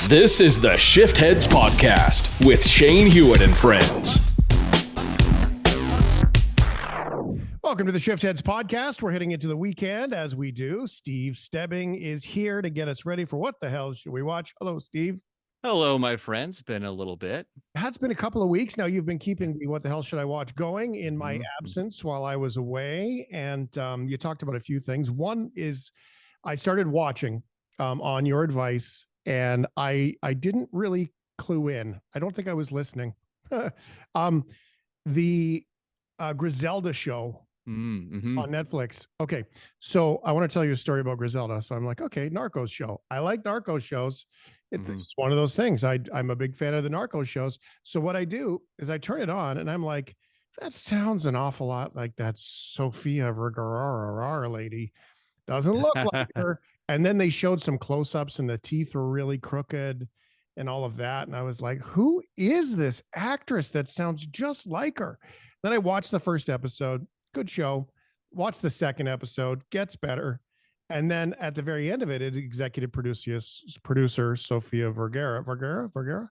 This is the Shiftheads podcast with Shane Hewitt and friends. Welcome to the Shiftheads podcast. We're heading into the weekend as we do. Steve Stebbing is here to get us ready for what the hell should we watch? Hello, Steve. Hello, my friends. Been a little bit. It has been a couple of weeks now. You've been keeping the what the hell should I watch going in my absence while I was away. And you talked about a few things. One is I started watching on your advice, and I didn't really clue in. I don't think I was listening. The Griselda show on Netflix. Okay. So I want to tell you a story about Griselda. So I'm like, okay, Narcos show. I like Narcos shows. It's one of those things. I'm a big fan of the Narcos shows. So what I do is I turn it on and I'm like, that sounds an awful lot like that Sofia Vergara lady. Doesn't look like her. And then they showed some close-ups and the teeth were really crooked and all of that. And I was like, who is this actress that sounds just like her? Then I watched the first episode. Good show. Watch the second episode, gets better. And then at the very end of it, it's executive producer Sofia Vergara.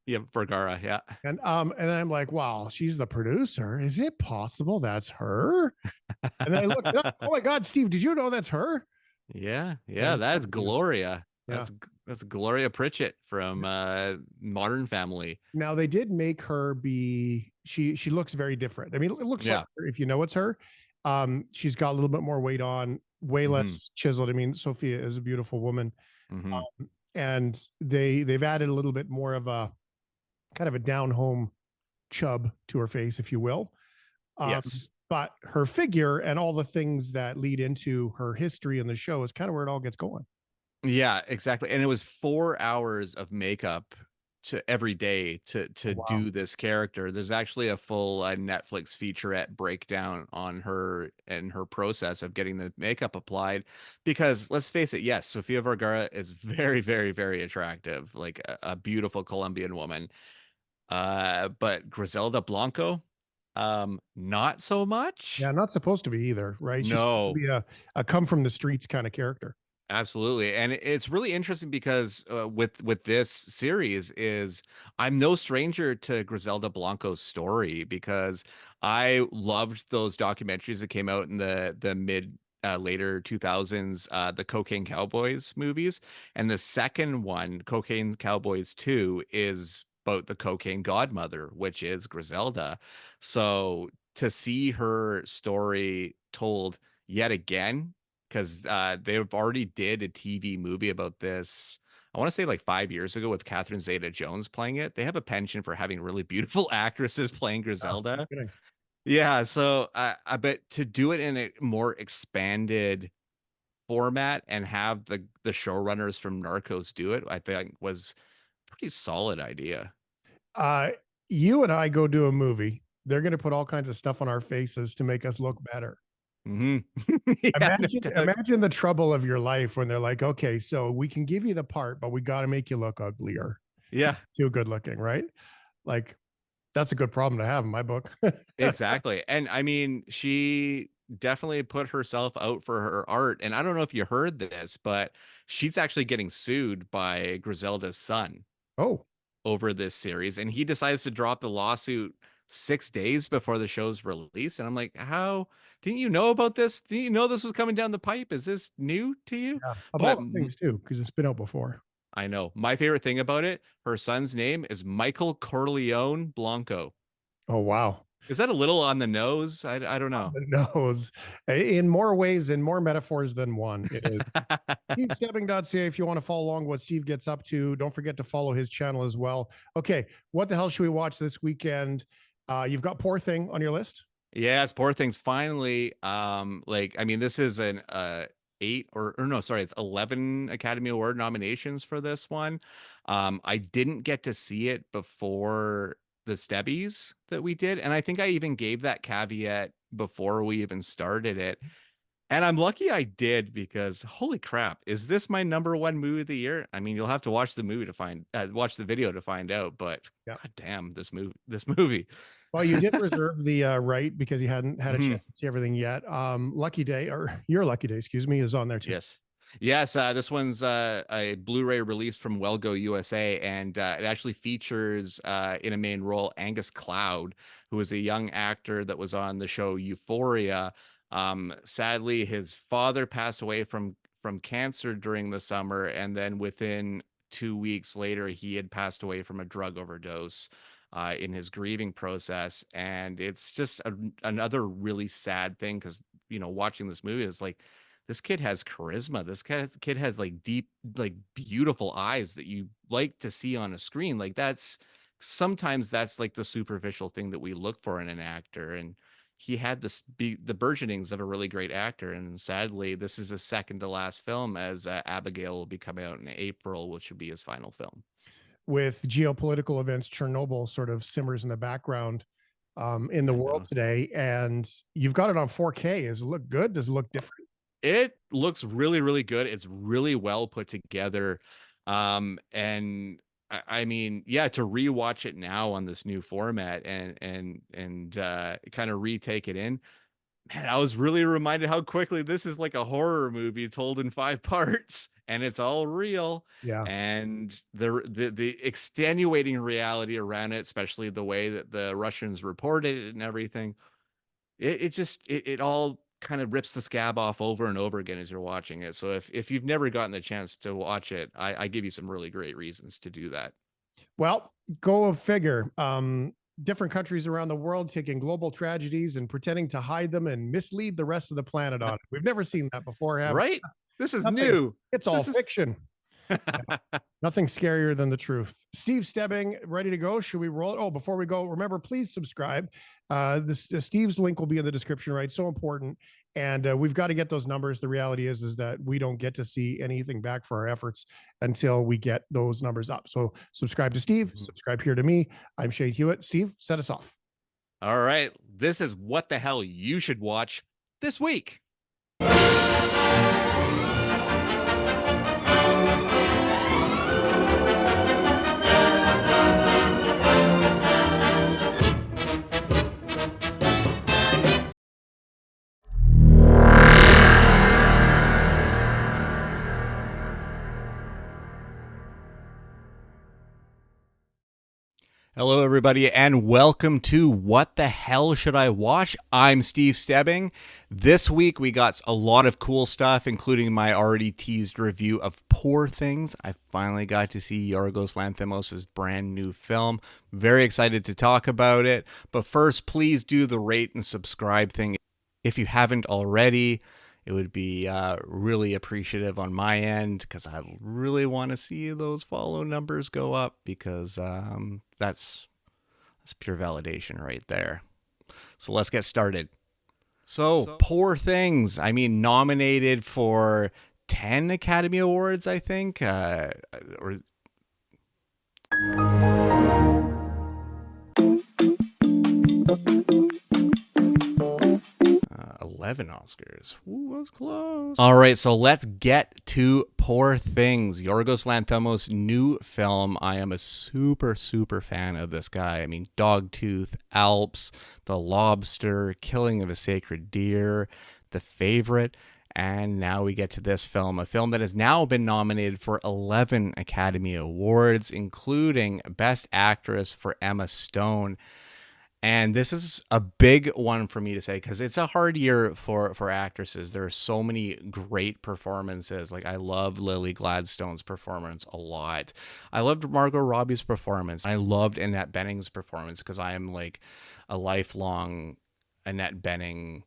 Yeah, Vergara, yeah. And I'm like, wow, she's the producer. Is it possible that's her? And then I looked it up. Oh my God, Steve, did you know that's her? Yeah, that's Gloria. Yeah. That's Gloria Pritchett from Modern Family. Now they did make her be. She looks very different. I mean, it looks like her if you know it's her. She's got a little bit more weight on, way less chiseled. I mean, Sophia is a beautiful woman, and they've added a little bit more of a kind of a down home chub to her face, if you will. Yes. But her figure and all the things that lead into her history in the show is kind of where it all gets going. Yeah, exactly. And it was 4 hours of makeup every day to do this character. There's actually a full Netflix featurette breakdown on her and her process of getting the makeup applied, because let's face it, yes, Sofia Vergara is very, very, very attractive, like a beautiful Colombian woman. But Griselda Blanco, not so much. Yeah, not supposed to be either, right? She's No. supposed to be a come from the streets kind of character. Absolutely. And it's really interesting because with this series is I'm no stranger to Griselda Blanco's story, because I loved those documentaries that came out in the mid later 2000s, the Cocaine Cowboys movies. And the second one, Cocaine Cowboys 2, is about the cocaine godmother, which is Griselda. So to see her story told yet again, because they've already did a TV movie about this, I want to say like 5 years ago, with Catherine Zeta-Jones playing it. They have a penchant for having really beautiful actresses playing Griselda. Oh, yeah, so I bet to do it in a more expanded format and have the showrunners from Narcos do it, I think was a pretty solid idea. You and I go do a movie. They're going to put all kinds of stuff on our faces to make us look better. Yeah, imagine the trouble of your life when they're like, okay, so we can give you the part, but we got to make you look uglier. Yeah. Too good looking, right? Like, that's a good problem to have in my book. Exactly. And I mean, she definitely put herself out for her art. And I don't know if you heard this, but she's actually getting sued by Griselda's son. Oh. Over this series. And he decides to drop the lawsuit 6 days before the show's release. And I'm like, how didn't you know about this? Didn't you know this was coming down the pipe? Is this new to you? Yeah, of all things too, because it's been out before. I know. My favorite thing about it, her son's name is Michael Corleone Blanco. Oh, wow. Is that a little on the nose? I don't know. On the nose. In more ways and more metaphors than one. It is. SteveStebbing.ca if you want to follow along what Steve gets up to. Don't forget to follow his channel as well. Okay, what the hell should we watch this weekend? You've got Poor Thing on your list. Yes, Poor Things finally. This is an 11 Academy Award nominations for this one. I didn't get to see it before the Stebbies that we did, and I think I even gave that caveat before we even started it. And I'm lucky I did, because holy crap, is this my #1 movie of the year? I mean, you'll have to watch the movie to watch the video to find out, but God damn, this movie. Well, you did reserve the right because you hadn't had a chance to see everything yet. Lucky Day, or Your Lucky Day, excuse me, is on there too. Yes. Yes, this one's a Blu-ray release from Wellgo USA, and it actually features in a main role Angus Cloud, who is a young actor that was on the show Euphoria. Sadly, his father passed away from cancer during the summer, and then within 2 weeks later, he had passed away from a drug overdose. In his grieving process, and it's just another really sad thing because watching this movie is like this kid has charisma. This kid has like deep, like beautiful eyes that you like to see on a screen. Like sometimes that's like the superficial thing that we look for in an actor. And he had the burgeonings of a really great actor. And sadly, this is his second to last film, as Abigail will be coming out in April, which would be his final film. With geopolitical events, Chernobyl sort of simmers in the background in the world today, and you've got it on 4K. Does it look good? Does it look different? It looks really, really good. It's really well put together. And I mean, yeah, to rewatch it now on this new format and kind of retake it in, man, I was really reminded how quickly this is like a horror movie told in 5 parts, and it's all real. Yeah. And the extenuating reality around it, especially the way that the Russians reported it and everything, it all kind of rips the scab off over and over again as you're watching it. So if you've never gotten the chance to watch it, I give you some really great reasons to do that. Well, go figure. Different countries around the world taking global tragedies and pretending to hide them and mislead the rest of the planet on it. We've never seen that before, have we? Right? This is Nothing. new. It's all This is fiction. Nothing scarier than the truth. Steve Stebbing, ready to go? Should we roll it? Oh, before we go, remember, please subscribe. Steve's link will be in the description, right? So important. And we've got to get those numbers. The reality is that we don't get to see anything back for our efforts until we get those numbers up. So subscribe to Steve, subscribe here to me. I'm Shane Hewitt. Steve, set us off. All right. This is what the hell you should watch this week. Hello, everybody, and welcome to What the Hell Should I Watch? I'm Steve Stebbing. This week, we got a lot of cool stuff, including my already teased review of Poor Things. I finally got to see Yorgos Lanthimos' brand new film. Very excited to talk about it. But first, please do the rate and subscribe thing if you haven't already. It would be really appreciative on my end because I really want to see those follow numbers go up because that's pure validation right there. So let's get started. So Poor Things, I mean, nominated for 10 Academy Awards, I think, or 11 Oscars. Ooh, that was close. All right, so let's get to Poor Things, Yorgos Lanthimos' new film. I am a super, super fan of this guy. I mean, Dogtooth, Alps, The Lobster, Killing of a Sacred Deer, The Favorite, and now we get to this film, a film that has now been nominated for 11 Academy Awards, including Best Actress for Emma Stone. And this is a big one for me to say because it's a hard year for actresses. There are so many great performances. Like, I love Lily Gladstone's performance a lot. I loved Margot Robbie's performance. I loved Annette Bening's performance because I am like a lifelong Annette Bening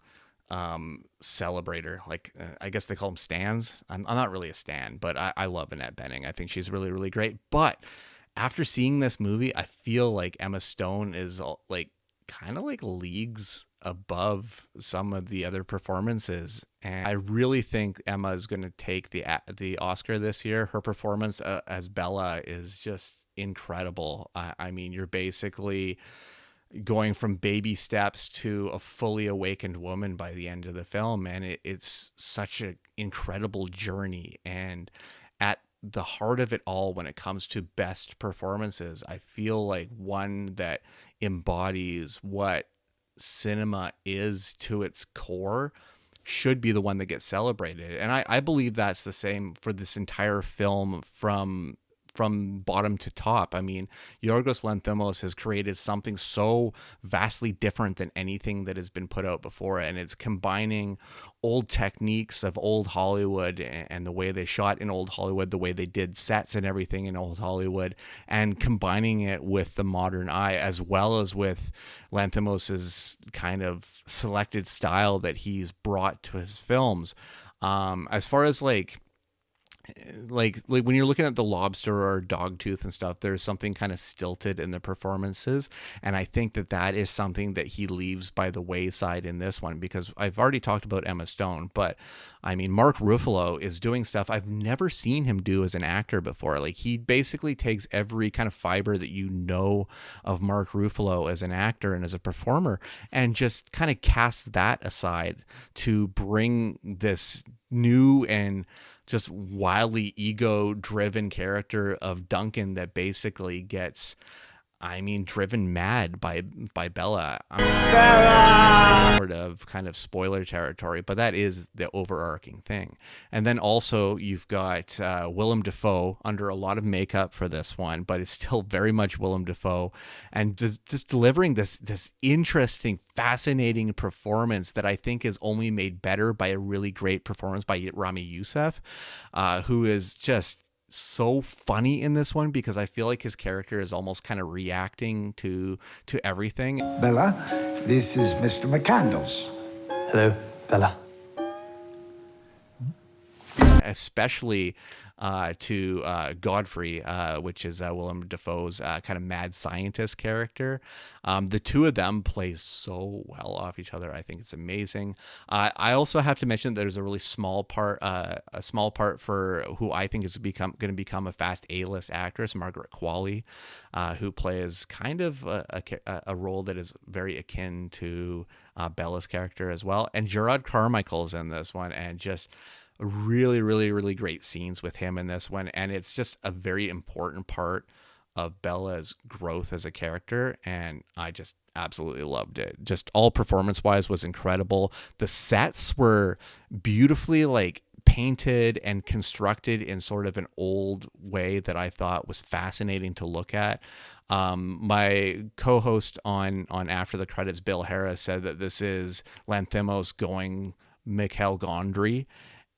celebrator. Like, I guess they call them stans. I'm not really a stan, but I love Annette Bening. I think she's really, really great. But after seeing this movie, I feel like Emma Stone is like kind of like leagues above some of the other performances, and I really think Emma is going to take the Oscar this year. Her performance as Bella is just incredible. I mean, you're basically going from baby steps to a fully awakened woman by the end of the film, and it's such an incredible journey. And at the heart of it all, when it comes to best performances, I feel like one that embodies what cinema is to its core should be the one that gets celebrated. And I believe that's the same for this entire film from bottom to top. I mean, Yorgos Lanthimos has created something so vastly different than anything that has been put out before, and it's combining old techniques of old Hollywood and the way they shot in old Hollywood, the way they did sets and everything in old Hollywood, and combining it with the modern eye, as well as with Lanthimos's kind of selected style that he's brought to his films. As far as like when you're looking at The Lobster or Dogtooth and stuff, there's something kind of stilted in the performances, and I think that is something that he leaves by the wayside in this one, because I've already talked about Emma Stone, but I mean, Mark Ruffalo is doing stuff I've never seen him do as an actor before. Like, he basically takes every kind of fiber that you know of Mark Ruffalo as an actor and as a performer and just kind of casts that aside to bring this new and just wildly ego-driven character of Duncan that basically gets, I mean, driven mad by Bella. Bella! Sort of kind of spoiler territory, but that is the overarching thing. And then also you've got Willem Dafoe under a lot of makeup for this one, but it's still very much Willem Dafoe, and just delivering this interesting, fascinating performance that I think is only made better by a really great performance by Rami Youssef, who is just so funny in this one, because I feel like his character is almost kind of reacting to everything. Bella, this is Mr. McCandles. Hello, Bella. Especially to Godfrey, which is Willem Dafoe's kind of mad scientist character. The two of them play so well off each other. I think it's amazing. I also have to mention that there's a really small part for who I think is going to become a fast A-list actress, Margaret Qualley, who plays kind of a role that is very akin to Bella's character as well. And Gerard Carmichael is in this one, and just really, really, really great scenes with him in this one. And it's just a very important part of Bella's growth as a character. And I just absolutely loved it. Just all performance wise was incredible. The sets were beautifully like painted and constructed in sort of an old way that I thought was fascinating to look at. My co-host on After the Credits, Bill Harris, said that this is Lanthimos going Michel Gondry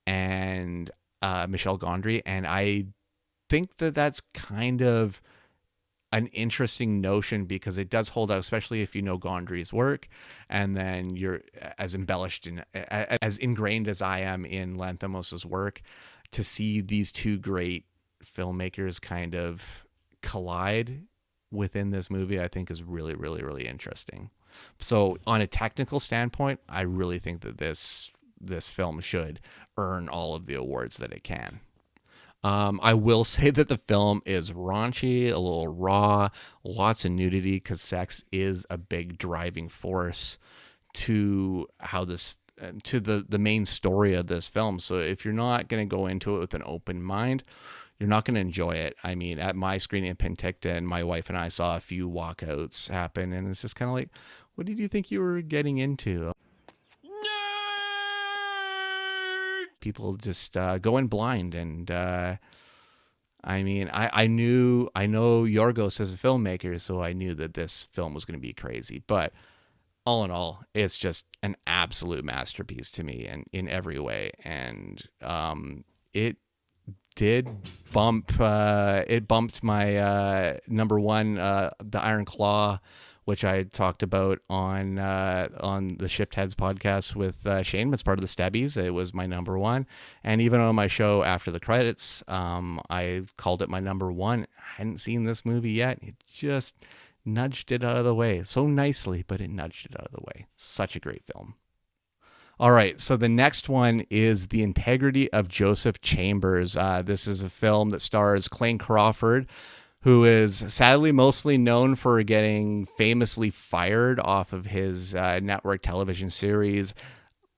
and Michel Gondry, and I think that that's kind of an interesting notion, because it does hold out, especially if you know Gondry's work, and then you're as embellished and as ingrained as I am in Lanthimos's work, to see these two great filmmakers kind of collide within this movie, I think is really, really, really interesting. So on a technical standpoint, I really think that this film should earn all of the awards that it can. I will say that the film is raunchy, a little raw, lots of nudity, because sex is a big driving force to how this, to the main story of this film. So if you're not going to go into it with an open mind, you're not going to enjoy it. I mean, at my screening in Penticton, my wife and I saw a few walkouts happen, and it's just kind of like, what did you think you were getting into? People just going blind, and I mean, I know Yorgos as a filmmaker, so I knew that this film was going to be crazy. But all in all, it's just an absolute masterpiece to me, and in every way. And it did bump. It bumped my number one, The Iron Claw, which I talked about on the Shiftheads podcast with Shane. It's part of the Stebbies. It was my number one. And even on my show After the Credits, I called it my number one. I hadn't seen this movie yet. It just nudged it out of the way. So nicely, but it nudged it out of the way. Such a great film. All right, so the next one is The Integrity of Joseph Chambers. This is a film that stars Clayne Crawford, who is sadly mostly known for getting famously fired off of his network television series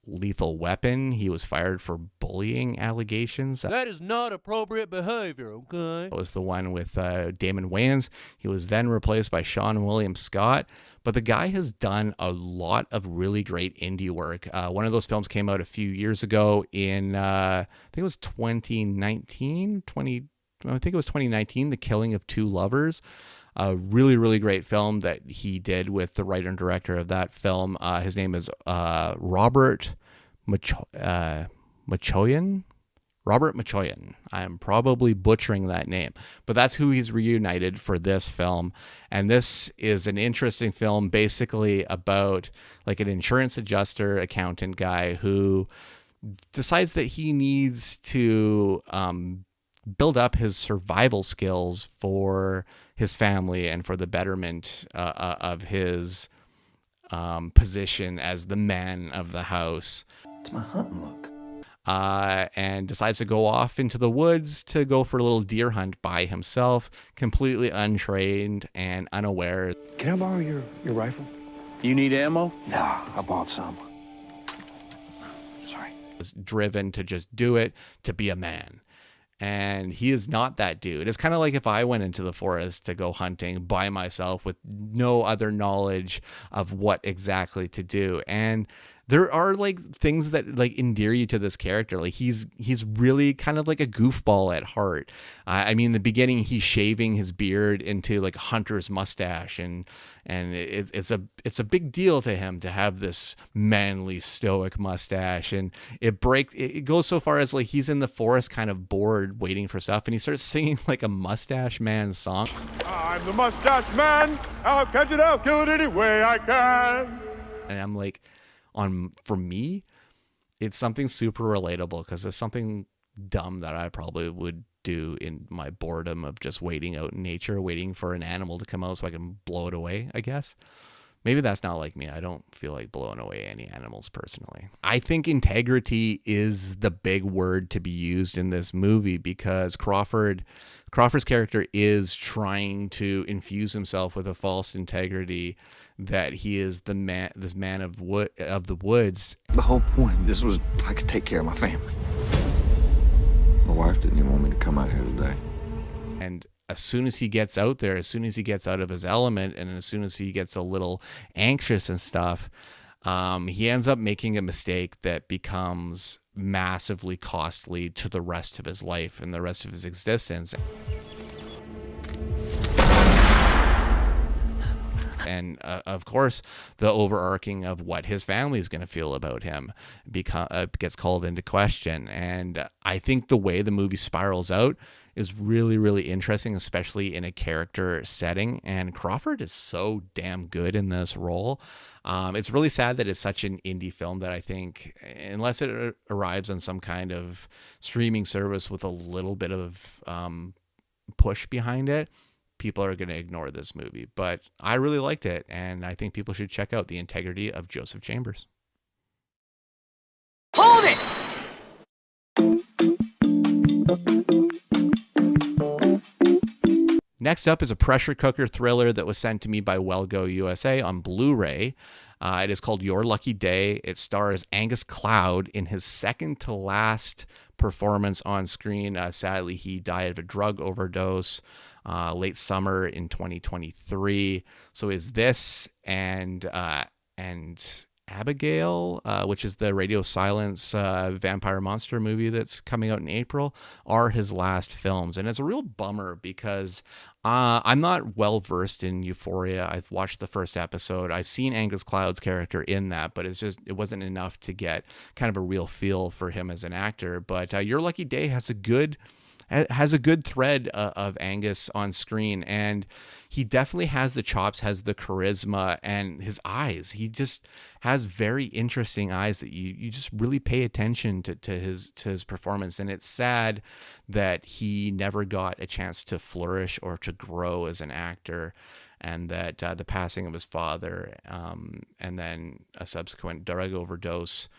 Lethal Weapon. He was fired for bullying allegations. That is not appropriate behavior, okay? That was the one with Damon Wayans. He was then replaced by Sean William Scott. But the guy has done a lot of really great indie work. One of those films came out a few years ago in, I think it was 2019, The Killing of Two Lovers. A really, really great film that he did with the writer and director of that film. His name is Robert Machoyan. Robert Machoyan. I'm probably butchering that name, but that's who he's reunited for this film. And this is an interesting film basically about like an insurance adjuster, accountant guy who decides that he needs to build up his survival skills for his family and for the betterment of his position as the man of the house. It's my hunting look. And decides to go off into the woods to go for a little deer hunt by himself, completely untrained and unaware. Can I borrow your rifle? You need ammo? Nah, I bought some. Sorry. Is driven to just do it, to be a man. And he is not that dude. It's kind of like if I went into the forest to go hunting by myself with no other knowledge of what exactly to do. And there are like things that like endear you to this character. Like he's really kind of like a goofball at heart. I mean, in the beginning, he's shaving his beard into like a hunter's mustache, and it's a big deal to him to have this manly stoic mustache. And it goes so far as like he's in the forest, kind of bored, waiting for stuff, and he starts singing like a Mustache Man song. I'm the Mustache Man. I'll catch it. I'll kill it any way I can. And I'm like, for me, it's something super relatable because it's something dumb that I probably would do in my boredom of just waiting out in nature, waiting for an animal to come out so I can blow it away, I guess. Maybe that's not like me. I don't feel like blowing away any animals personally. I think integrity is the big word to be used in this movie because Crawford's character is trying to infuse himself with a false integrity that he is this man of the woods. The whole point, this was I could take care of my family. My wife didn't even want me to come out here today. And as soon as he gets out there, as soon as he gets out of his element, and as soon as he gets a little anxious and stuff, he ends up making a mistake that becomes massively costly to the rest of his life and the rest of his existence. And of course, the overarching of what his family is going to feel about him gets called into question. And I think the way the movie spirals out is really, really interesting, especially in a character setting. And Crawford is so damn good in this role. It's really sad that it's such an indie film that I think, unless it arrives on some kind of streaming service with a little bit of push behind it, people are going to ignore this movie. But I really liked it, and I think people should check out The Integrity of Joseph Chambers. Hold it! Next up is a pressure cooker thriller that was sent to me by Wellgo USA on Blu-ray. It is called Your Lucky Day. It stars Angus Cloud in his second to last performance on screen. Sadly, he died of a drug overdose late summer in 2023. So is this and Abigail, which is the Radio Silence vampire monster movie that's coming out in April, are his last films. And it's a real bummer because I'm not well versed in Euphoria. I've watched the first episode. I've seen Angus Cloud's character in that, but it wasn't enough to get kind of a real feel for him as an actor. But Your Lucky Day has a good thread of Angus on screen, and he definitely has the chops, has the charisma, and his eyes. He just has very interesting eyes that you just really pay attention to his performance. And it's sad that he never got a chance to flourish or to grow as an actor, and that the passing of his father and then a subsequent drug overdose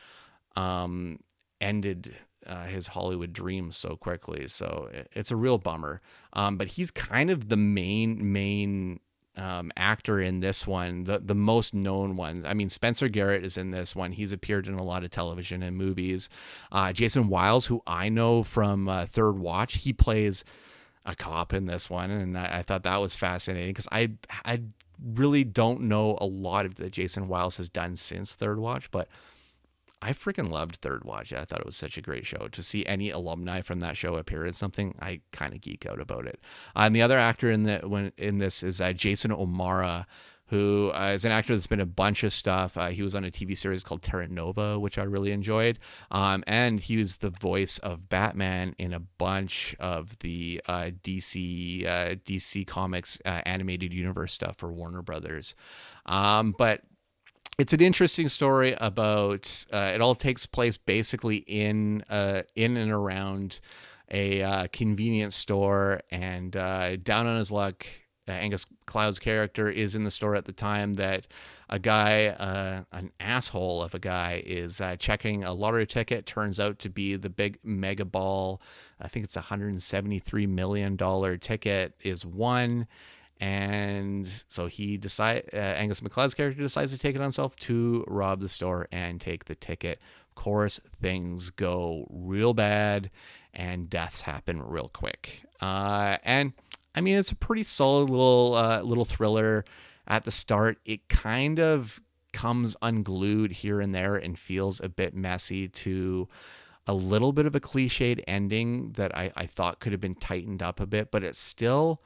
ended his Hollywood dreams so quickly. So it's a real bummer. But he's kind of the main actor in this one, the most known one. I mean, Spencer Garrett is in this one. He's appeared in a lot of television and movies. Jason Wiles, who I know from Third Watch, he plays a cop in this one, and I thought that was fascinating because I really don't know a lot of that Jason Wiles has done since Third Watch, but I freaking loved Third Watch. I thought it was such a great show. To see any alumni from that show appear in something, I kind of geek out about it. And the other actor in this is Jason O'Mara, who is an actor that's been in a bunch of stuff. He was on a TV series called Terra Nova, which I really enjoyed. And he was the voice of Batman in a bunch of the DC Comics animated universe stuff for Warner Brothers. But it's an interesting story about it all takes place basically in and around a convenience store, and down on his luck, Angus Cloud's character is in the store at the time that a guy, an asshole of a guy, is checking a lottery ticket. Turns out to be the big mega ball. I think it's $173 million ticket is won. And so Angus MacLeod's character decides to take it on himself to rob the store and take the ticket. Of course, things go real bad and deaths happen real quick. And I mean, it's a pretty solid little thriller at the start. It kind of comes unglued here and there and feels a bit messy to a little bit of a cliched ending that I thought could have been tightened up a bit, but it's still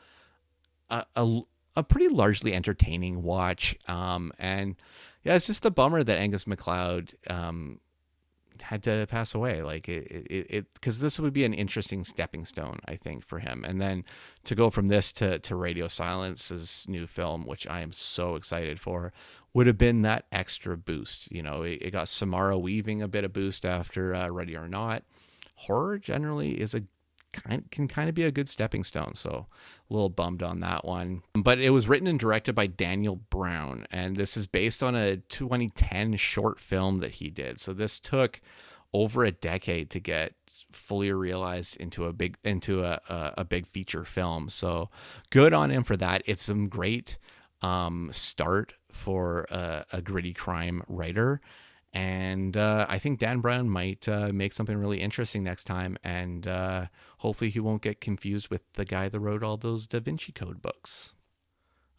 a pretty largely entertaining watch. And yeah, it's just a bummer that Angus MacLeod had to pass away. Like because this would be an interesting stepping stone, I think, for him. And then to go from this to Radio Silence's new film, which I am so excited for, would have been that extra boost. You know, it got Samara Weaving a bit of boost after Ready or Not. Horror generally is can kind of be a good stepping stone, so a little bummed on that one. But it was written and directed by Daniel Brown, and this is based on a 2010 short film that he did. So this took over a decade to get fully realized into a big feature film. So good on him for that. It's some great start for a gritty crime writer. And I think Dan Brown might make something really interesting next time. And hopefully he won't get confused with the guy that wrote all those Da Vinci Code books.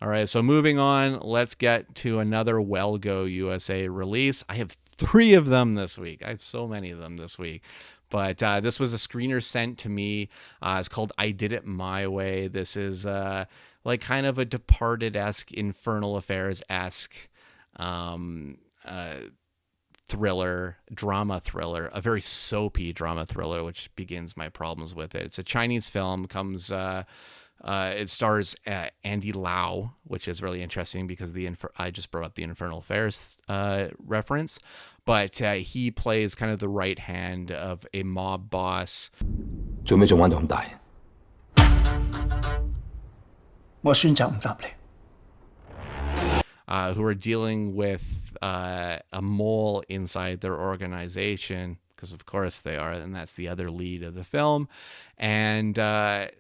All right, so moving on, let's get to another Well Go USA release. I have 3 of them this week. I have so many of them this week. But this was a screener sent to me. It's called I Did It My Way. This is like kind of a Departed-esque, Infernal Affairs-esque drama thriller, a very soapy drama thriller, which begins my problems with it. It's a Chinese film, it stars Andy Lau, which is really interesting because I just brought up the Infernal Affairs reference, but he plays kind of the right hand of a mob boss. 做咩仲玩到咁大？我選擇唔答你。Who are dealing with a mole inside their organization, because of course they are, and that's the other lead of the film. And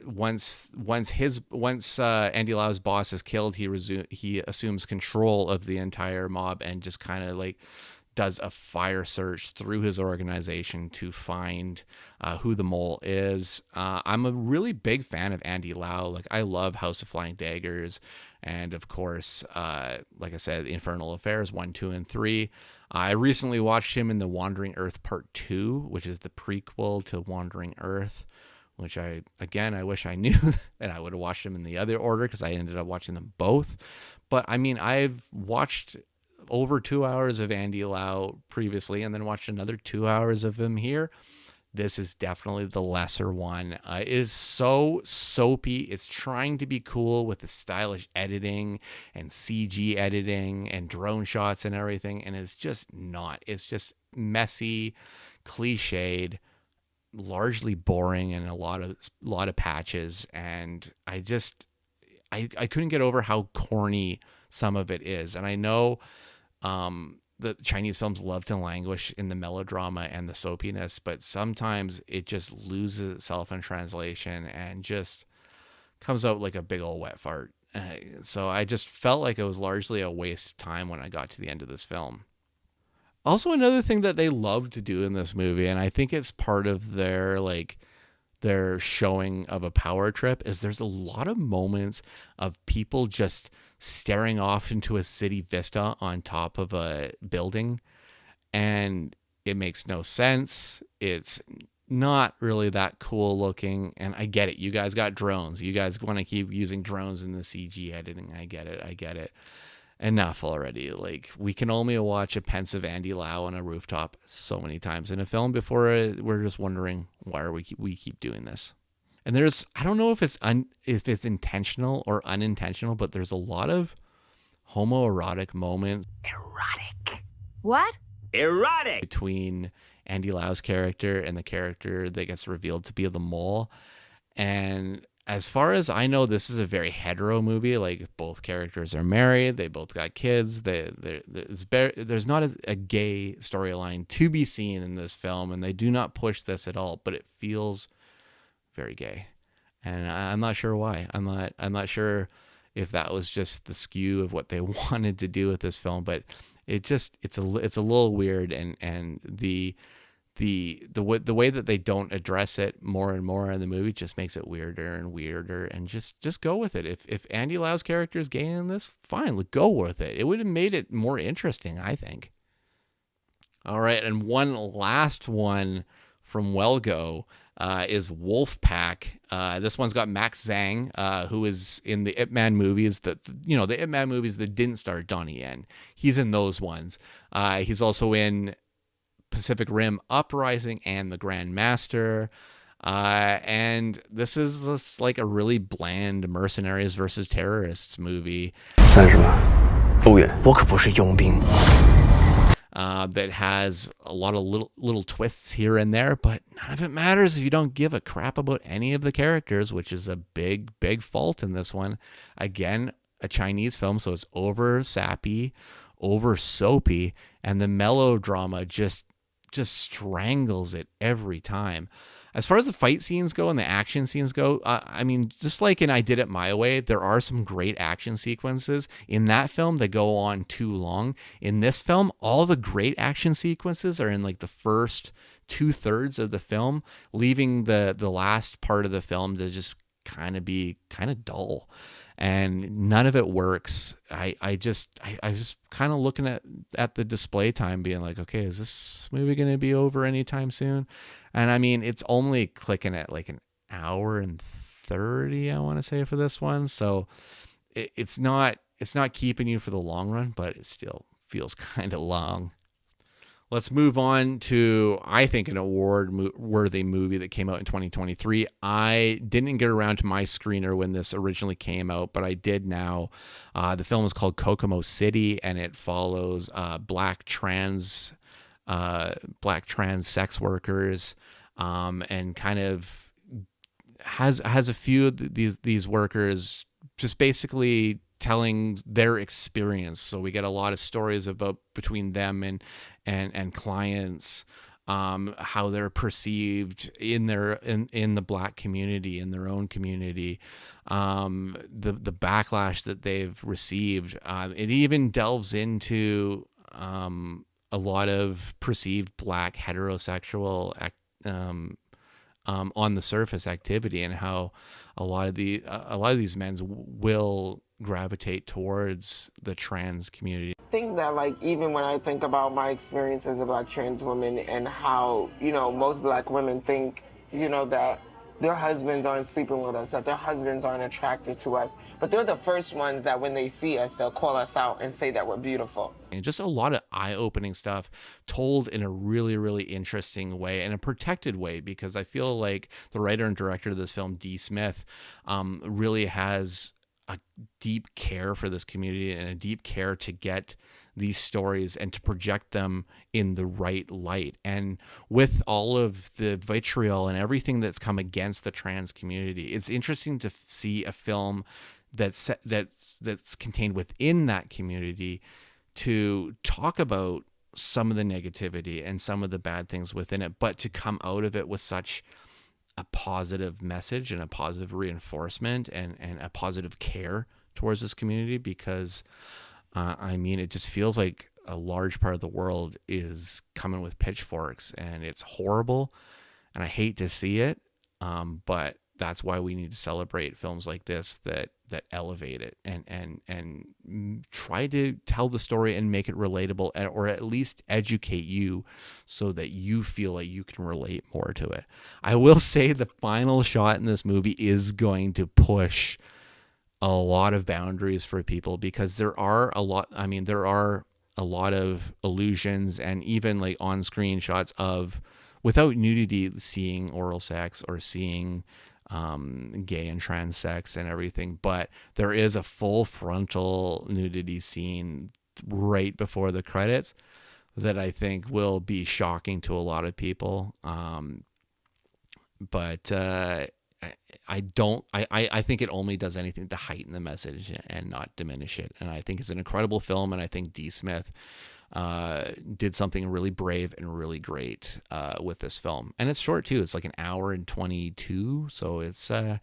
once Andy Lau's boss is killed, he assumes control of the entire mob and just kind of like does a fire search through his organization to find who the mole is. I'm a really big fan of Andy Lau. Like, I love House of Flying Daggers. And of course, like I said, Infernal Affairs 1, 2, and 3. I recently watched him in The Wandering Earth Part 2, which is the prequel to Wandering Earth, which I wish I knew that I would have watched him in the other order because I ended up watching them both. But I mean, I've watched over 2 hours of Andy Lau previously and then watched another 2 hours of him here. This is definitely the lesser one. It is so soapy. It's trying to be cool with the stylish editing and CG editing and drone shots and everything, and it's just not. It's just messy, cliched, largely boring, and a lot of patches. And I couldn't get over how corny some of it is. And I know the Chinese films love to languish in the melodrama and the soapiness, but sometimes it just loses itself in translation and just comes out like a big old wet fart. So I just felt like it was largely a waste of time when I got to the end of this film. Also, another thing that they love to do in this movie, and I think it's part of their showing of a power trip, is there's a lot of moments of people just staring off into a city vista on top of a building, and it makes no sense. It's not really that cool looking, and I get it. You guys got drones. You guys want to keep using drones in the CG editing. I get it. Enough already. Like, we can only watch a pensive Andy Lau on a rooftop so many times in a film before we're just wondering why we keep doing this. And there's, I don't know if it's intentional or unintentional, but there's a lot of homoerotic moments. Erotic. What? Erotic. Between Andy Lau's character and the character that gets revealed to be the mole. And as far as I know, this is a very hetero movie. Like, both characters are married. They both got kids. There's not a gay storyline to be seen in this film, and they do not push this at all, but it feels very gay. And I'm not sure why. I'm not sure if that was just the skew of what they wanted to do with this film, but it's a little weird, and the way that they don't address it more and more in the movie just makes it weirder and weirder, and just go with it. If Andy Lau's character is gay in this, fine, go with it. It would have made it more interesting, I think. All right, and one last one from Welgo is Wolfpack. This one's got Max Zhang, who is in the Ip Man movies the Ip Man movies that didn't star Donnie Yen. He's in those ones. He's also in Pacific Rim Uprising and The Grand Master. And this is just like a really bland mercenaries versus terrorists movie. That has a lot of little twists here and there, but none of it matters if you don't give a crap about any of the characters, which is a big fault in this one. Again, a Chinese film, so it's over sappy, over soapy, and the melodrama just strangles it every time. As far as the fight scenes go and the action scenes go, I mean, just like in I Did It My Way, there are some great action sequences. In that film, they go on too long. In this film, all the great action sequences are in like the first 2/3 of the film, leaving the last part of the film to just be kind of dull. And none of it works. I just kind of looking at the display time being like, okay, is this movie going to be over anytime soon? And I mean, it's only clicking at like an hour and 30, I want to say, for this one. So it's not keeping you for the long run, but it still feels kind of long. Let's move on to, I think, an award-worthy movie that came out in 2023. I didn't get around to my screener when this originally came out, but I did now. The film is called Kokomo City, and it follows black trans sex workers, and kind of has a few of these workers just basically telling their experience. So we get a lot of stories about between them and clients, how they're perceived in the black community, in their own community, the backlash that they've received. It even delves into a lot of perceived black heterosexual on the surface activity, and how a lot of these men will gravitate towards the trans community. I think that, like, even when I think about my experience as a black trans woman and how, most black women think, that their husbands aren't sleeping with us, that their husbands aren't attracted to us, but they're the first ones that when they see us, they'll call us out and say that we're beautiful. And just a lot of eye-opening stuff told in a really, really interesting way, and a protected way, because I feel like the writer and director of this film, D. Smith, really has a deep care for this community and a deep care to get these stories and to project them in the right light. And with all of the vitriol and everything that's come against the trans community, it's interesting to see a film that's contained within that community to talk about some of the negativity and some of the bad things within it, but to come out of it with such a positive message and a positive reinforcement and a positive care towards this community because, I mean, it just feels like a large part of the world is coming with pitchforks, and it's horrible, and I hate to see it, but that's why we need to celebrate films like this that elevate it and try to tell the story and make it relatable, or at least educate you so that you feel like you can relate more to it. I will say the final shot in this movie is going to push a lot of boundaries for people, because there are a lot of illusions and even like on-screen shots of, without nudity, seeing oral sex or seeing gay and trans sex and everything, but there is a full frontal nudity scene right before the credits that I think will be shocking to a lot of people. But I think it only does anything to heighten the message and not diminish it. And I think it's an incredible film, and I think D. Smith did something really brave and really great with this film. And it's short too. It's like an hour and 22, so it's a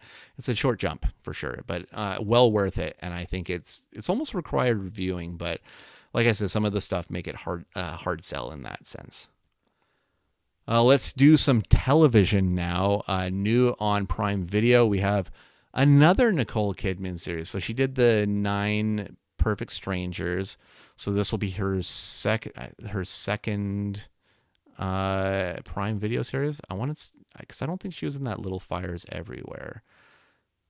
short jump for sure, but well worth it. And I think it's almost required reviewing, but like I said, some of the stuff make it hard sell in that sense. Let's do some television now. New on Prime Video, we have another Nicole Kidman series. So she did the 9 Perfect Strangers. So this will be her second Prime Video series. Because I don't think she was in that Little Fires Everywhere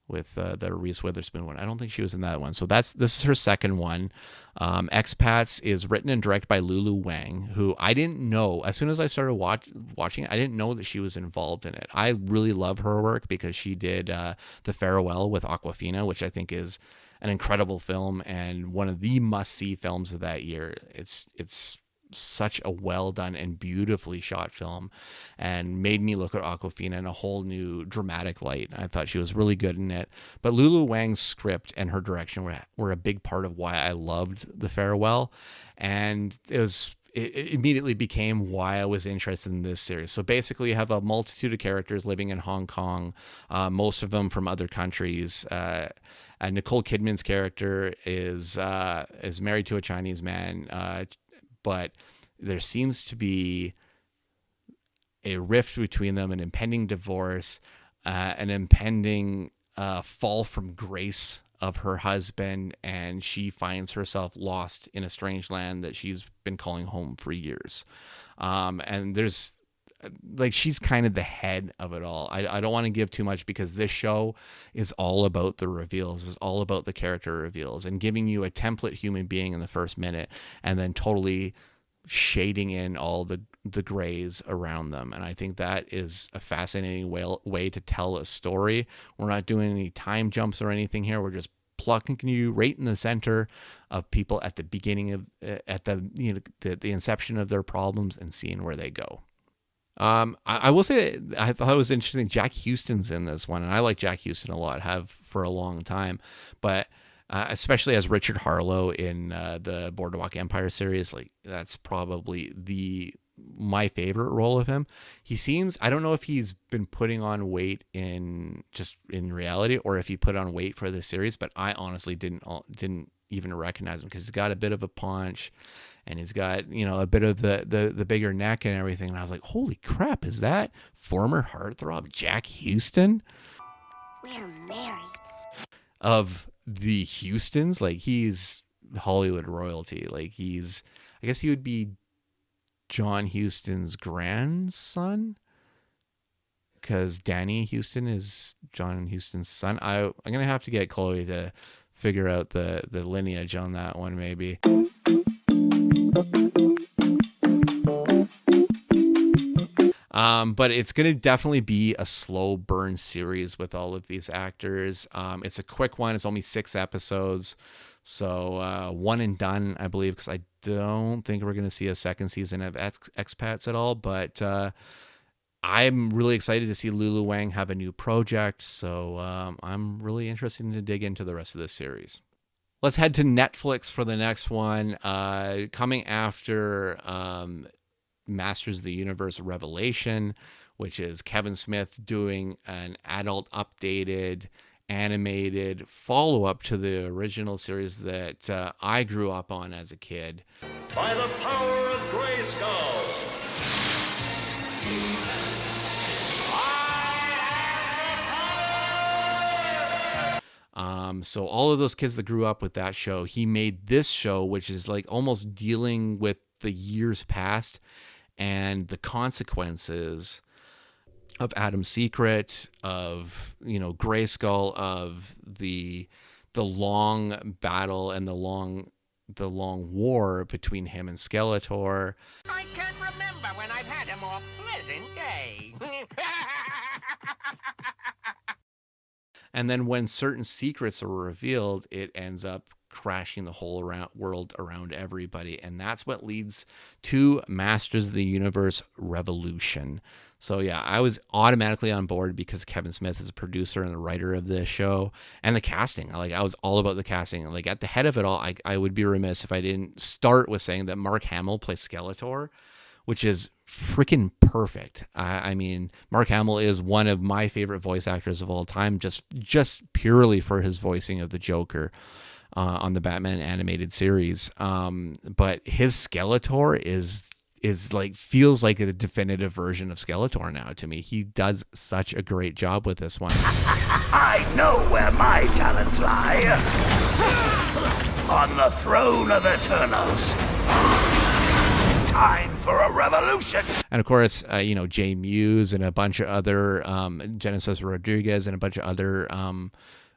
with the Reese Witherspoon one. I don't think she was in that one. So this is her second one. Expats is written and directed by Lulu Wang, who I didn't know. As soon as I started watching it, I didn't know that she was involved in it. I really love her work because she did The Farewell with Awkwafina, which I think is an incredible film and one of the must-see films of that year. It's such a well done and beautifully shot film, and made me look at Awkwafina in a whole new dramatic light. I thought she was really good in it. But Lulu Wang's script and her direction were a big part of why I loved The Farewell, and it immediately became why I was interested in this series. So basically you have a multitude of characters living in Hong Kong, most of them from other countries. Nicole Kidman's character is married to a Chinese man, but there seems to be a rift between them, an impending divorce, an impending fall from grace of her husband, and she finds herself lost in a strange land that she's been calling home for years. And there's she's kind of the head of it all. I don't want to give too much, because this show is all about the reveals, is all about the character reveals, and giving you a template human being in the first minute, and then totally shading in all the grays around them. And I think that is a fascinating way to tell a story. We're not doing any time jumps or anything here. We're just plucking you right in the center of people at the beginning of the inception of their problems and seeing where they go. I will say I thought it was interesting. Jack Houston's in this one, and I like Jack Houston a lot, have for a long time, but especially as Richard Harlow in the Boardwalk Empire series, that's probably my favorite role of him. He seems, I don't know if he's been putting on weight in reality, or if he put on weight for this series, but I honestly didn't even recognize him, because he's got a bit of a punch, and he's got, a bit of the bigger neck and everything. And I was like, holy crap, is that former heartthrob Jack Houston? We're married. Of the Houstons, he's Hollywood royalty. I guess he would be John Huston's grandson, because Danny Houston is John Huston's son. I'm going to have to get Chloe to figure out the lineage on that one, maybe. But it's going to definitely be a slow burn series with all of these actors. It's a quick one. It's only 6 episodes. So one and done, I believe, because I don't think we're going to see a second season of Expats at all. But I'm really excited to see Lulu Wang have a new project. So I'm really interested to dig into the rest of this series. Let's head to Netflix for the next one. Coming after Masters of the Universe Revelation, which is Kevin Smith doing an adult updated animated follow-up to the original series that I grew up on as a kid. By the power of Grayskull. So all of those kids that grew up with that show, he made this show, which is like almost dealing with the years past and the consequences of Adam's secret, of, you know, Grayskull, of the long battle and the long war between him and Skeletor. I can't remember when I've had a more pleasant day. And then when certain secrets are revealed, it ends up crashing the whole world around everybody. And that's what leads to Masters of the Universe Revolution. So yeah, I was automatically on board because Kevin Smith is a producer and the writer of this show, and the casting. I was all about the casting. Like, at the head of it all, I would be remiss if I didn't start with saying that Mark Hamill plays Skeletor, which is freaking perfect. I mean, Mark Hamill is one of my favorite voice actors of all time, just purely for his voicing of the Joker on the Batman animated series. But his Skeletor is like, feels like a definitive version of Skeletor now to me. He does such a great job with this one. I know where my talents lie. On the throne of Eternals. Time for a revolution. And of course, Jay Muse and a bunch of other Genesis Rodriguez and a bunch of other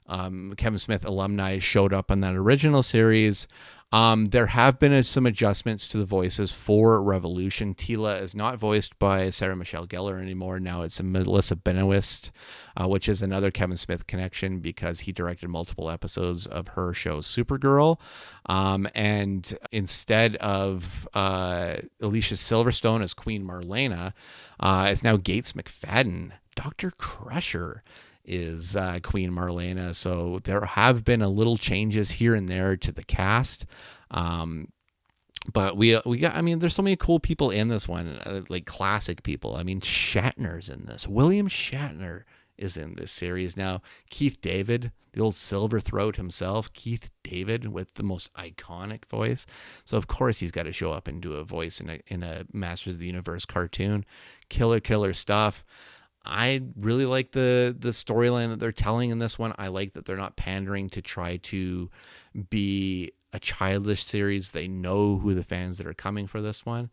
Kevin Smith alumni showed up on that original series. There have been some adjustments to the voices for Revolution. Tila is not voiced by Sarah Michelle Gellar anymore. Now it's Melissa Benoist, which is another Kevin Smith connection because he directed multiple episodes of her show Supergirl. And instead of Alicia Silverstone as Queen Marlena, it's now Gates McFadden. Dr. Crusher is Queen Marlena. So there have been a little changes here and there to the cast. But we got, I mean, there's so many cool people in this one, like classic people. I mean, Shatner's in this. William Shatner is in this series. Now, Keith David, the old silver throat himself, Keith David with the most iconic voice. So of course he's got to show up and do a voice in a Masters of the Universe cartoon. Killer stuff. I really like the storyline that they're telling in this one. I like that they're not pandering to try to be a childish series. They know who the fans that are coming for this one.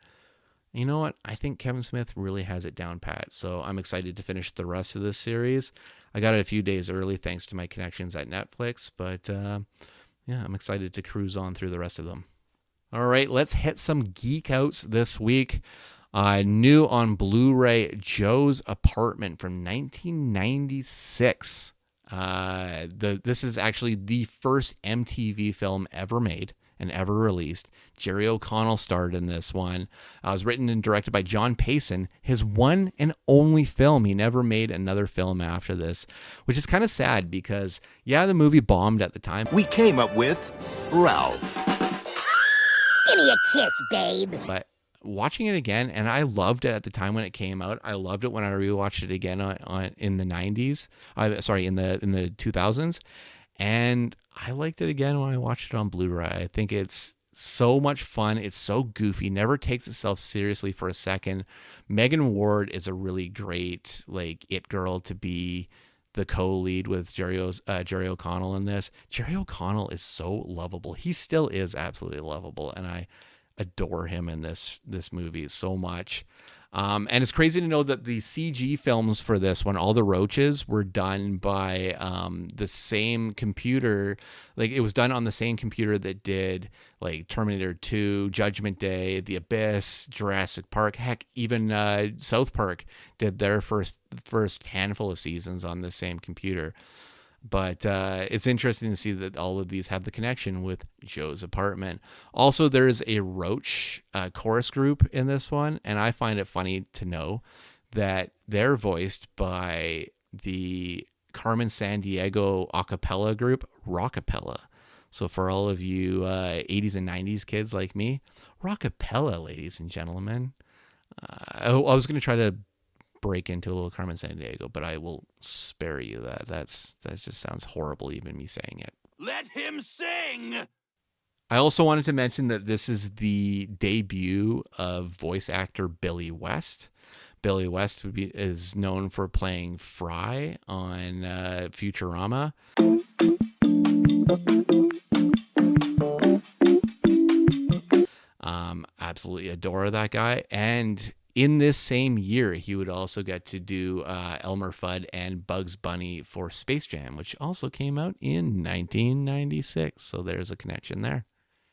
You know what? I think Kevin Smith really has it down pat. So I'm excited to finish the rest of this series. I got it a few days early thanks to my connections at Netflix. But yeah, I'm excited to cruise on through the rest of them. All right, let's hit some geek outs this week. New on Blu-ray, Joe's Apartment from 1996. This is actually the first MTV film ever made and ever released. Jerry O'Connell starred in this one. It was written and directed by John Payson, his one and only film. He never made another film after this, which is kind of sad because, yeah, the movie bombed at the time. We came up with Ralph. Give me a kiss, babe. But watching it again, and I loved it at the time when it came out. I loved it when I rewatched it again in the 90s. In the 2000s, and I liked it again when I watched it on Blu-ray. I think it's so much fun. It's so goofy. Never takes itself seriously for a second. Megan Ward is a really great it girl to be the co-lead with Jerry O'Connell in this. Jerry O'Connell is so lovable. He still is absolutely lovable, and I adore him in this movie so much. And it's crazy to know that the CG films for this one, all the roaches, were done by the same computer. It was done on the same computer that did Terminator 2, Judgment Day, The Abyss, Jurassic Park. Heck, even South Park did their first handful of seasons on the same computer. But it's interesting to see that all of these have the connection with Joe's Apartment. Also, there's a Roach chorus group in this one, and I find it funny to know that they're voiced by the Carmen Sandiego a cappella group, Rockapella. So for all of you 80s and 90s kids like me, Rockapella, ladies and gentlemen. I was going to try to break into a little Carmen Sandiego, but I will spare you that. That just sounds horrible, even me saying it. Let him sing! I also wanted to mention that this is the debut of voice actor Billy West. Billy West is known for playing Fry on Futurama. Absolutely adore that guy. And in this same year, he would also get to do Elmer Fudd and Bugs Bunny for Space Jam, which also came out in 1996. So there's a connection there.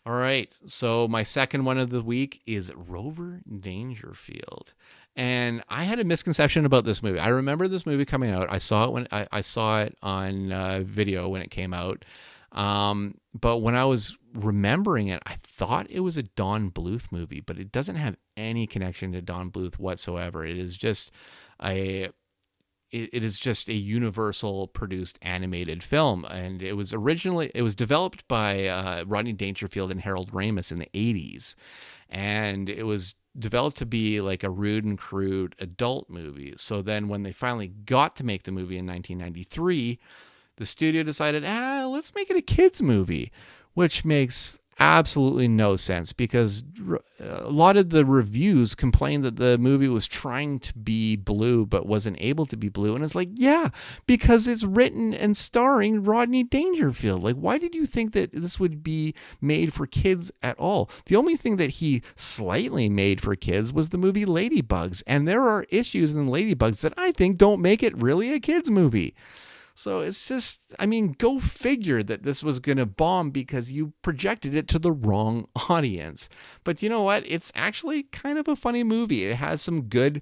All right. So my second one of the week is Rover Dangerfield. And I had a misconception about this movie. I remember this movie coming out. I saw it when I saw it on video when it came out. But when I was remembering it, I thought it was a Don Bluth movie, but it doesn't have any connection to Don Bluth whatsoever. It is just a Universal produced animated film. And it was developed by Rodney Dangerfield and Harold Ramis in the 80s. And it was developed to be like a rude and crude adult movie. So then when they finally got to make the movie in 1993, the studio decided, let's make it a kids movie, which makes absolutely no sense because a lot of the reviews complained that the movie was trying to be blue but wasn't able to be blue. And it's like, yeah, because it's written and starring Rodney Dangerfield. Like, why did you think that this would be made for kids at all? The only thing that he slightly made for kids was the movie Ladybugs. And there are issues in Ladybugs that I think don't make it really a kids movie. So it's just, I mean, go figure that this was going to bomb because you projected it to the wrong audience. But you know what? It's actually kind of a funny movie. It has some good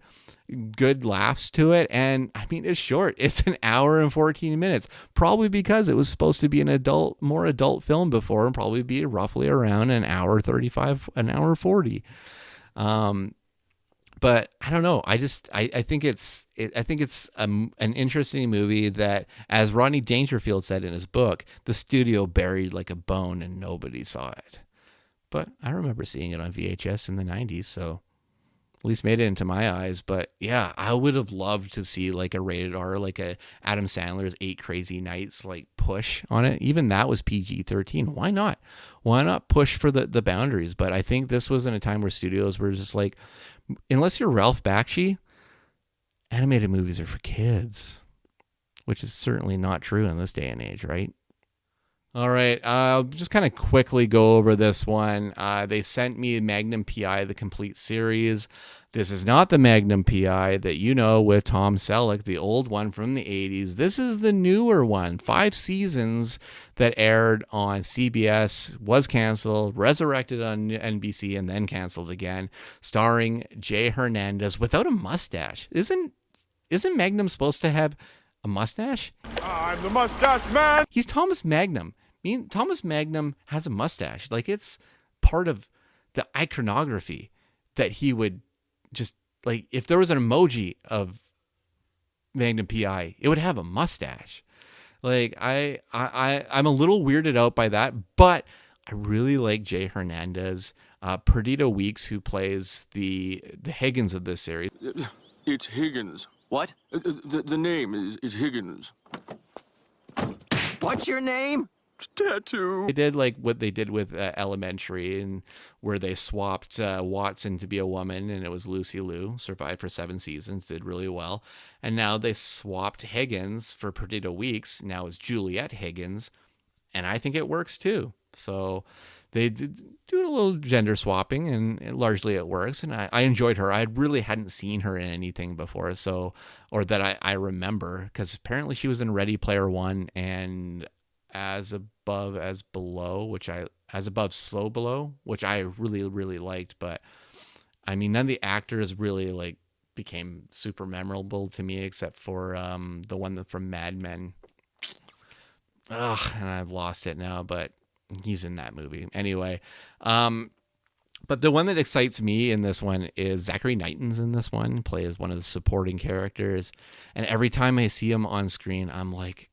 laughs to it. And I mean, it's short. It's an hour and 14 minutes, probably because it was supposed to be more adult film before and probably be roughly around an hour 35, an hour 40. But I don't know. I think it's an interesting movie that, as Rodney Dangerfield said in his book, the studio buried like a bone and nobody saw it. But I remember seeing it on VHS in the 90s, so at least made it into my eyes. But yeah, I would have loved to see like a rated R, like a Adam Sandler's 8 Crazy Nights, like push on it. Even that was PG-13. Why not? Why not push for the boundaries? But I think this was in a time where studios were just like, unless you're Ralph Bakshi, animated movies are for kids, which is certainly not true in this day and age, right? All right, I'll just kind of quickly go over this one. They sent me Magnum P.I., the complete series. This is not the Magnum P.I. that you know with Tom Selleck, the old one from the 80s. This is the newer one, 5 seasons that aired on CBS, was canceled, resurrected on NBC, and then canceled again, starring Jay Hernandez without a mustache. Isn't Magnum supposed to have a mustache? I'm the mustache man. He's Thomas Magnum. Thomas Magnum has a mustache. Like, it's part of the iconography that he would just, like, if there was an emoji of Magnum P.I., it would have a mustache. Like, I'm a little weirded out by that, but I really like Jay Hernandez. Perdita Weeks, who plays the Higgins of this series. It's Higgins. What? The name is Higgins. What's your name? Tattoo. They did like what they did with Elementary, and where they swapped Watson to be a woman, and it was Lucy Liu. Survived for 7 seasons, did really well. And now they swapped Higgins for Perdita Weeks. Now it's Juliet Higgins, and I think it works too. So they did do a little gender swapping, and largely it works. And I enjoyed her. I really hadn't seen her in anything before, or that I remember, because apparently she was in Ready Player One and As Above, As Below, As Above, So Below, which I really, really liked. But I mean, none of the actors really like became super memorable to me, except for the one from Mad Men. Ugh, and I've lost it now, but he's in that movie anyway. But the one that excites me in this one is Zachary Knighton's in this one, plays one of the supporting characters. And every time I see him on screen, I'm like,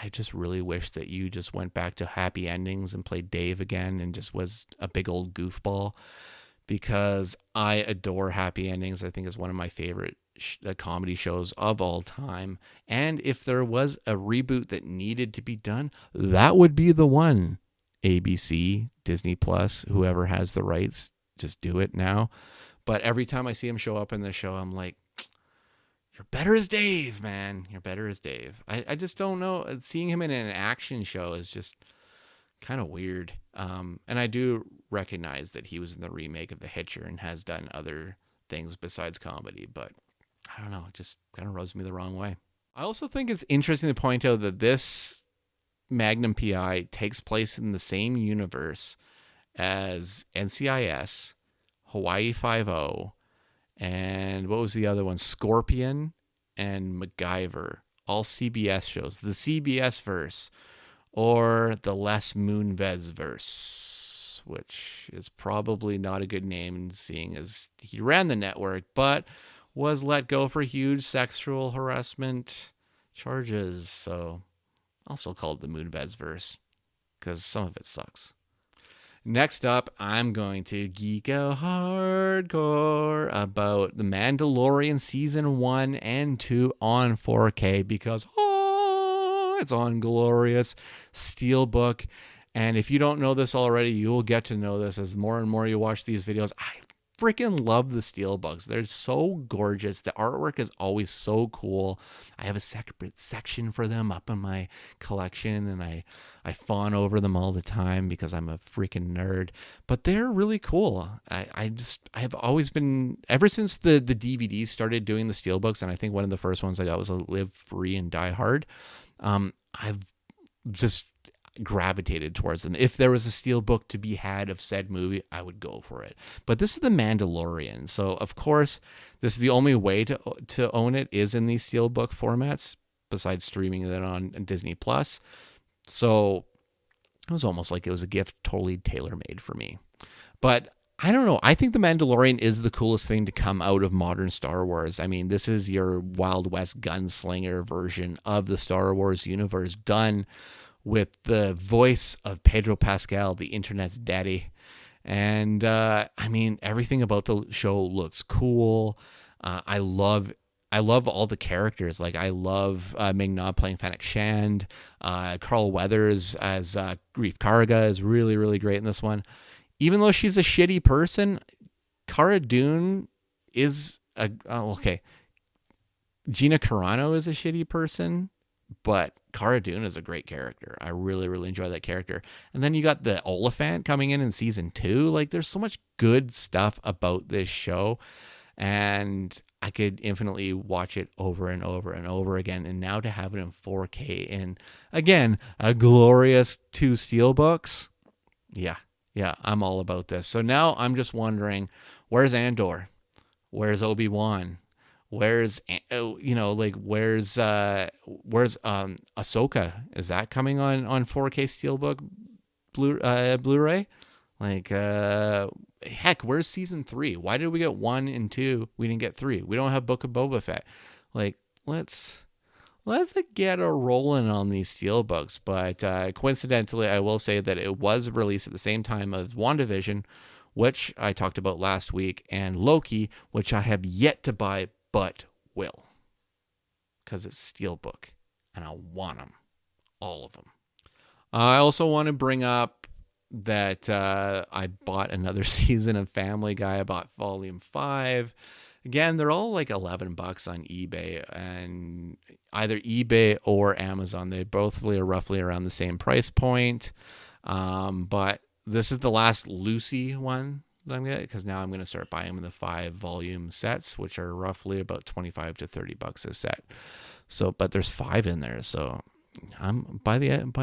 I just really wish that you just went back to happy endings and played Dave again and just was a big old goofball, because I adore happy endings. I think it's one of my favorite comedy shows of all time. And if there was a reboot that needed to be done, that would be the one. ABC, Disney Plus, whoever has the rights, just do it now. But every time I see him show up in the show, I'm like, you're better as Dave, man. You're better as Dave. I just don't know. Seeing him in an action show is just kind of weird. And I do recognize that he was in the remake of The Hitcher and has done other things besides comedy, but I don't know. It just kind of rubs me the wrong way. I also think it's interesting to point out that this Magnum PI takes place in the same universe as NCIS, Hawaii Five-0, and what was the other one? Scorpion and MacGyver. All CBS shows. The CBS verse, or the Les Moonves verse, which is probably not a good name, seeing as he ran the network, but was let go for huge sexual harassment charges. So I'll still call it the Moonves verse, because some of it sucks. Next up, I'm going to geek out hardcore about The Mandalorian Season 1 and 2 on 4K, because it's on glorious Steelbook. And if you don't know this already, you will get to know this as more and more you watch these videos. I freaking love the Steelbooks. They're so gorgeous. The artwork is always so cool. I have a separate section for them up in my collection, and I fawn over them all the time because I'm a freaking nerd. But they're really cool. I have always been, ever since the DVDs started doing the Steelbooks, and I think one of the first ones I got was a Live Free and Die Hard. I've just gravitated towards them. If there was a steelbook to be had of said movie, I would go for it. But this is The Mandalorian, so of course this is the only way to own it is in these steelbook formats, besides streaming it on Disney Plus. So it was almost like it was a gift totally tailor-made for me. But I don't know. I think The Mandalorian is the coolest thing to come out of modern Star Wars. I mean, this is your Wild West gunslinger version of the Star Wars universe, done with the voice of Pedro Pascal, the internet's daddy. And I mean, everything about the show looks cool. I love all the characters. Like, I love Ming-Na playing Fennec Shand. Carl Weathers as Greef Karga is really, really great in this one. Even though she's a shitty person, Cara Dune is Gina Carano is a shitty person, but Cara Dune is a great character. I really, really enjoy that character. And then you got the Oliphant coming in season 2. Like, there's so much good stuff about this show, and I could infinitely watch it over and over and over again. And now to have it in 4K and, again, a glorious 2 steelbooks. Yeah, I'm all about this. So now I'm just wondering, where's Andor? Where's Obi-Wan? Where's Ahsoka? Is that coming on 4K Steelbook Blu-ray? Like, heck, where's season 3? Why did we get 1 and 2? We didn't get 3. We don't have Book of Boba Fett. Like, let's get a rolling on these Steelbooks. But coincidentally, I will say that it was released at the same time as WandaVision, which I talked about last week, and Loki, which I have yet to buy, but will, because it's Steelbook, and I want them, all of them. I also want to bring up that I bought another season of Family Guy. I bought Volume 5. Again, they're all like $11 on eBay, and either eBay or Amazon. They both are roughly around the same price point. But this is the last Lucy one that I'm getting, because now I'm going to start buying them in the 5-volume sets, which are roughly about $25 to $30 a set. So, but there's 5 in there, so I'm by the end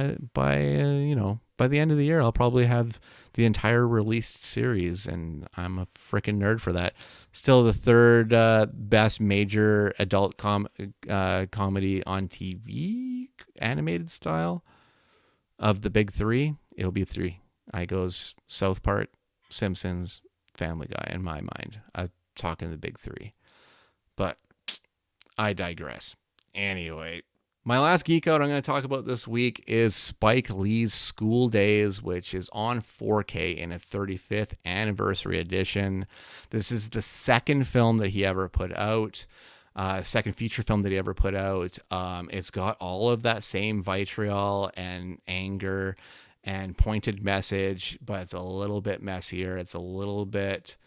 of the year, I'll probably have the entire released series, and I'm a freaking nerd for that. Still the third best major adult comedy on TV, animated style, of the big 3. It'll be 3. I goes South Park, Simpsons, Family Guy in my mind. I'm talking the big 3. But I digress. Anyway, my last geek out I'm going to talk about this week is Spike Lee's School Days, which is on 4K in a 35th anniversary edition. This is the second film that he ever put out. second feature film that he ever put out. It's got all of that same vitriol and anger and pointed message, but it's a little bit messier. It's a little bit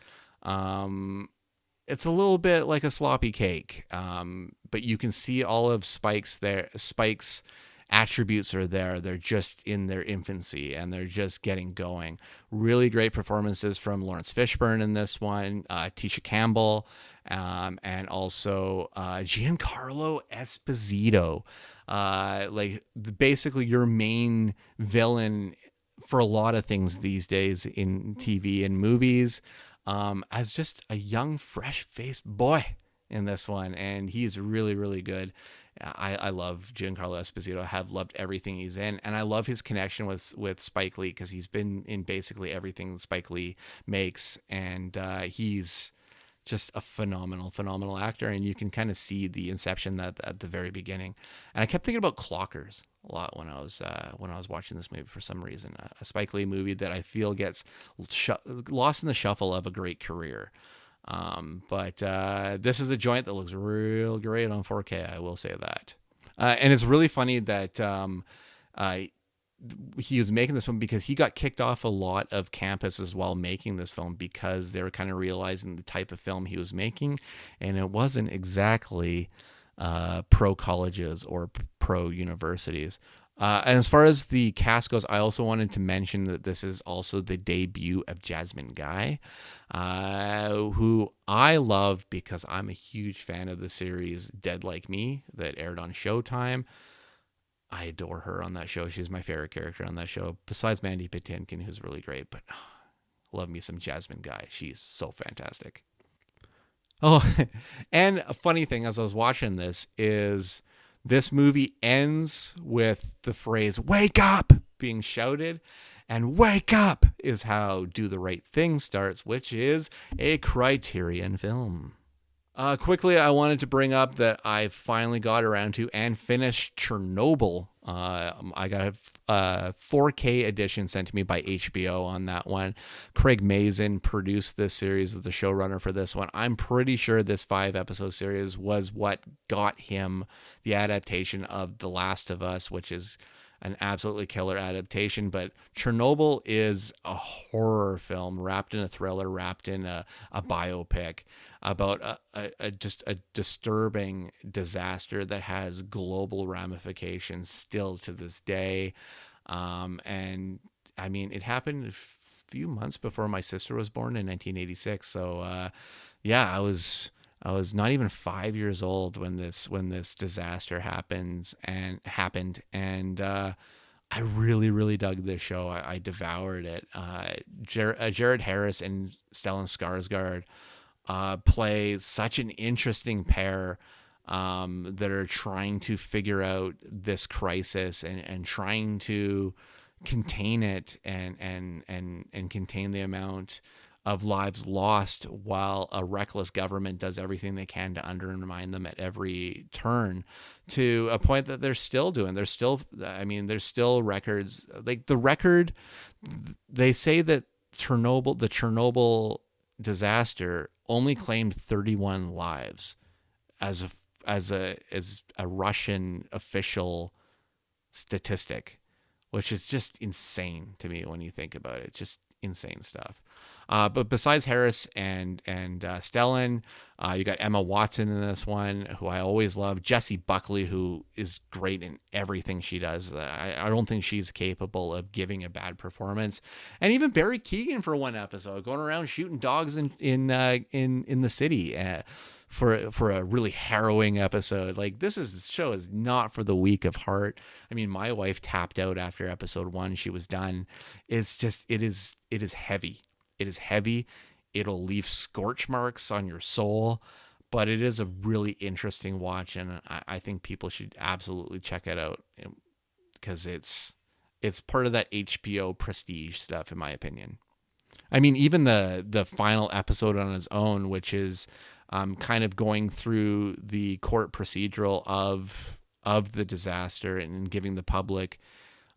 like a sloppy cake. But you can see all of Spike's attributes are there. They're just in their infancy and they're just getting going. Really great performances from Lawrence Fishburne in this one, Tisha Campbell, and also Giancarlo Esposito. Basically your main villain for a lot of things these days in TV and movies, as just a young, fresh-faced boy in this one, and he's really, really good. I love Giancarlo Esposito. I have loved everything he's in, and I love his connection with Spike Lee, because he's been in basically everything Spike Lee makes, and he's just a phenomenal actor, and you can kind of see the inception that at the very beginning. And I kept thinking about Clockers a lot when I was watching this movie for some reason. A Spike Lee movie that I feel gets lost in the shuffle of a great career. But this is a joint that looks real great on 4K. I will say that. And it's really funny that he was making this film because he got kicked off a lot of campuses while making this film, because they were kind of realizing the type of film he was making, and it wasn't exactly pro colleges or pro universities. And as far as the cast goes, I also wanted to mention that this is also the debut of Jasmine Guy, who I love because I'm a huge fan of the series Dead Like Me that aired on Showtime. I adore her on that show. She's my favorite character on that show, besides Mandy Patinkin, who's really great. But love me some Jasmine Guy. She's so fantastic. Oh, and a funny thing as I was watching this is this movie ends with the phrase "wake up" being shouted, and "wake up" is how Do the Right Thing starts, which is a Criterion film. Quickly, I wanted to bring up that I finally got around to and finished Chernobyl. I got a 4K edition sent to me by HBO on that one. Craig Mazin produced this series, was the showrunner for this one. I'm pretty sure this 5-episode series was what got him the adaptation of The Last of Us, which is an absolutely killer adaptation. But Chernobyl is a horror film wrapped in a thriller, wrapped in a biopic about just a disturbing disaster that has global ramifications still to this day. And I mean, it happened a few months before my sister was born in 1986. So yeah, I was not even 5 years old when this disaster happened, and I really dug this show. I devoured it. Jared Harris and Stellan Skarsgård play such an interesting pair that are trying to figure out this crisis and trying to contain it and contain the amount of lives lost, while a reckless government does everything they can to undermine them at every turn, to a point that they're still doing. There's still records. Like the record, they say that the Chernobyl disaster only claimed 31 lives as a Russian official statistic, which is just insane to me when you think about it. Just insane stuff. But besides Harris and Stellan, you got Emma Watson in this one, who I always love. Jessie Buckley, who is great in everything she does. I don't think she's capable of giving a bad performance. And even Barry Keoghan for one episode, going around shooting dogs in the city for a really harrowing episode. Like, this show is not for the weak of heart. I mean, my wife tapped out after episode 1. She was done. It's just, it is heavy. It is heavy. It'll leave scorch marks on your soul, but it is a really interesting watch, and I think people should absolutely check it out, because it's part of that HBO prestige stuff, in my opinion. I mean, even the final episode on its own, which is kind of going through the court procedural of the disaster and giving the public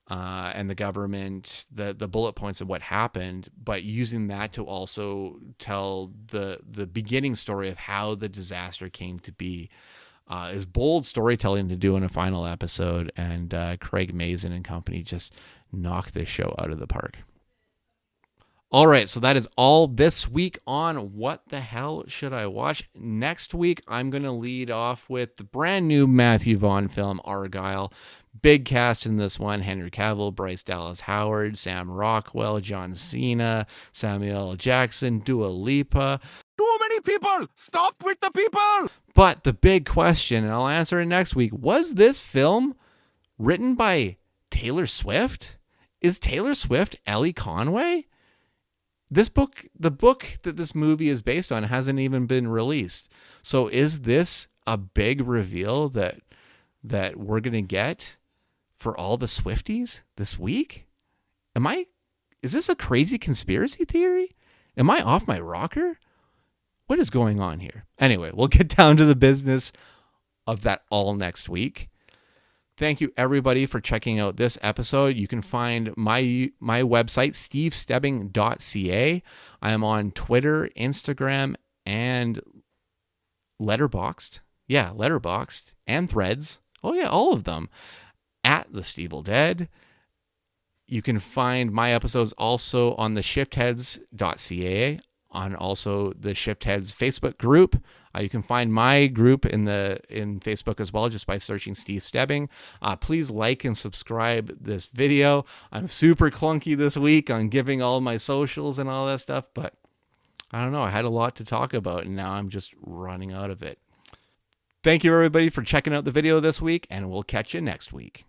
and the government, the bullet points of what happened, but using that to also tell the beginning story of how the disaster came to be. Is bold storytelling to do in a final episode, and Craig Mazin and company just knocked this show out of the park. All right, so that is all this week on What the Hell Should I Watch? Next week, I'm going to lead off with the brand new Matthew Vaughn film, Argylle. Big cast in this one: Henry Cavill, Bryce Dallas Howard, Sam Rockwell, John Cena, Samuel L. Jackson, Dua Lipa. Too many people! Stop with the people! But the big question, and I'll answer it next week, was this film written by Taylor Swift? Is Taylor Swift Ellie Conway? The book that this movie is based on hasn't even been released. So is this a big reveal that we're going to get for all the Swifties this week? Is this a crazy conspiracy theory? Am I off my rocker? What is going on here? Anyway, we'll get down to the business of that all next week. Thank you, everybody, for checking out this episode. You can find my website, stevestebbing.ca. I am on Twitter, Instagram, and Letterboxd. Yeah, Letterboxd and Threads. Oh, yeah, all of them. At The Stevel Dead. You can find my episodes also on the Shiftheads.ca, on also the Shiftheads Facebook group. You can find my group in Facebook as well, just by searching Steve Stebbing. Please like and subscribe this video. I'm super clunky this week on giving all my socials and all that stuff, but I don't know. I had a lot to talk about, and now I'm just running out of it. Thank you, everybody, for checking out the video this week, and we'll catch you next week.